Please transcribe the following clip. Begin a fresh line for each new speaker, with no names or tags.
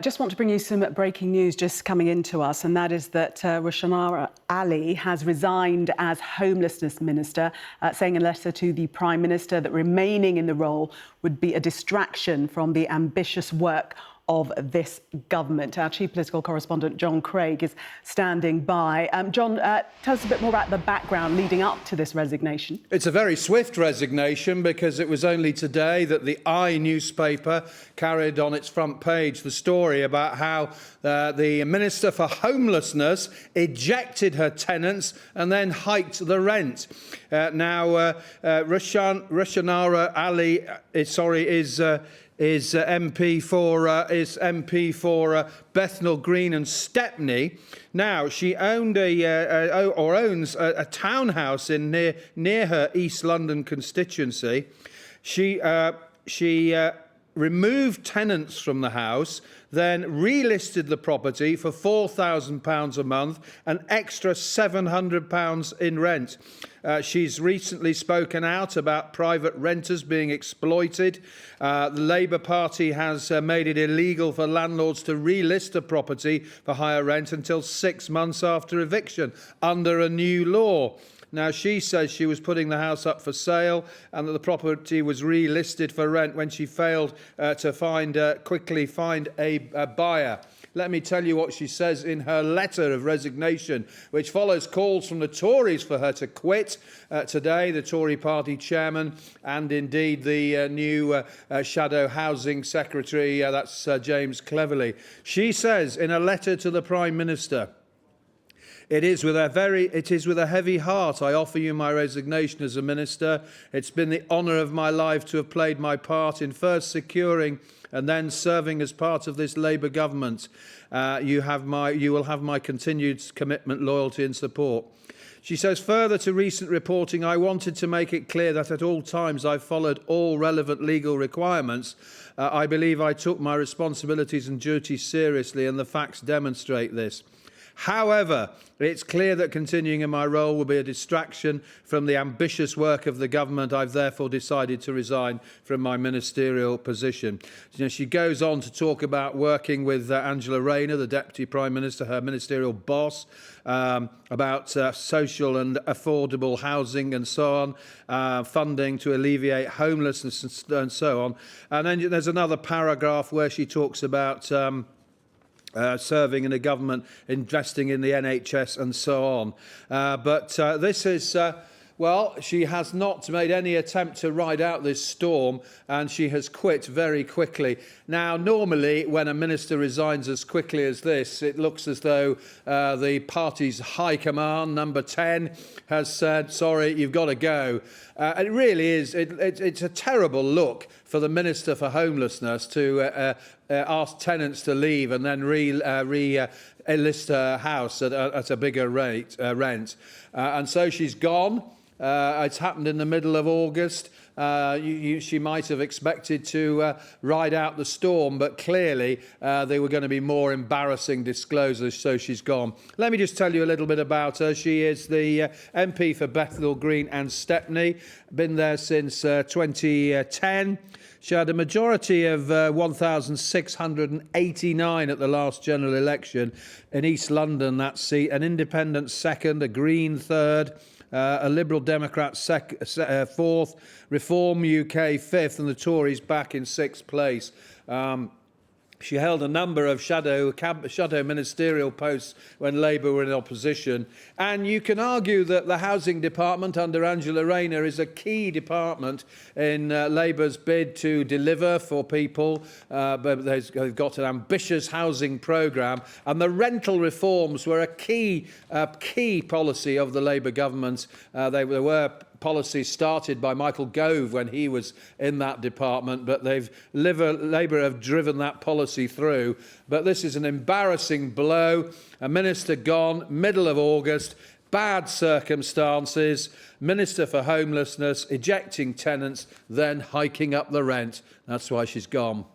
Just want to bring you some breaking news just coming into us, and that is that Rushanara Ali has resigned as Homelessness Minister, saying in a letter to the Prime Minister that remaining in the role would be a distraction from the ambitious work of this government. Our chief political correspondent, John Craig, is standing by. John, tell us a bit more about the background leading up to this resignation.
It's a very swift resignation because it was only today that the newspaper carried on its front page the story about how the Minister for Homelessness ejected her tenants and then hiked the rent. Rushanara Ali is MP for Bethnal Green and Stepney. Now, she owned owns a townhouse near her East London constituency. She removed tenants from the house, then relisted the property for £4,000 a month, an extra £700 in rent. She's recently spoken out about private renters being exploited. The Labour Party has made it illegal for landlords to relist a property for higher rent until 6 months after eviction under a new law. Now, she says she was putting the house up for sale and that the property was relisted for rent when she failed to quickly find a buyer. Let me tell you what she says in her letter of resignation, which follows calls from the Tories for her to quit today, the Tory party chairman, and indeed the new shadow housing secretary, that's James Cleverly. She says in a letter to the Prime Minister, It is with a heavy heart I offer you my resignation as a minister. It's been the honour of my life to have played my part in first securing and then serving as part of this Labour government. You will have my continued commitment, loyalty and support. She says, further to recent reporting, I wanted to make it clear that at all times I followed all relevant legal requirements. I believe I took my responsibilities and duties seriously, and the facts demonstrate this. However, it's clear that continuing in my role will be a distraction from the ambitious work of the government. I've therefore decided to resign from my ministerial position. She goes on to talk about working with Angela Rayner, the Deputy Prime Minister, her ministerial boss, about social and affordable housing and so on, funding to alleviate homelessness and so on. And then there's another paragraph where she talks about serving in a government, investing in the NHS and so on. This is, well, she has not made any attempt to ride out this storm, and she has quit very quickly. Now, normally, when a minister resigns as quickly as this, it looks as though the party's high command, number 10, has said, sorry, you've got to go. It really is. It's a terrible look for the Minister for Homelessness to ask tenants to leave and then re-list her house at a bigger rent. And so she's gone. It's happened in the middle of August. She might have expected to ride out the storm, but clearly there were going to be more embarrassing disclosures, so she's gone. Let me just tell you a little bit about her. She is the MP for Bethnal Green and Stepney, been there since 2010. She had a majority of 1,689 at the last general election in East London, that seat, an independent second, a Green third, a Liberal Democrat fourth, Reform UK fifth, and the Tories back in sixth place. She held a number of shadow ministerial posts when Labour were in opposition. And you can argue that the Housing Department under Angela Rayner is a key department in Labour's bid to deliver for people. But they've got an ambitious housing programme. And the rental reforms were a key policy of the Labour government. They were policies started by Michael Gove when he was in that department, but Labour have driven that policy through. But this is an embarrassing blow. A minister gone, middle of August, bad circumstances, Minister for Homelessness, ejecting tenants, then hiking up the rent. That's why she's gone.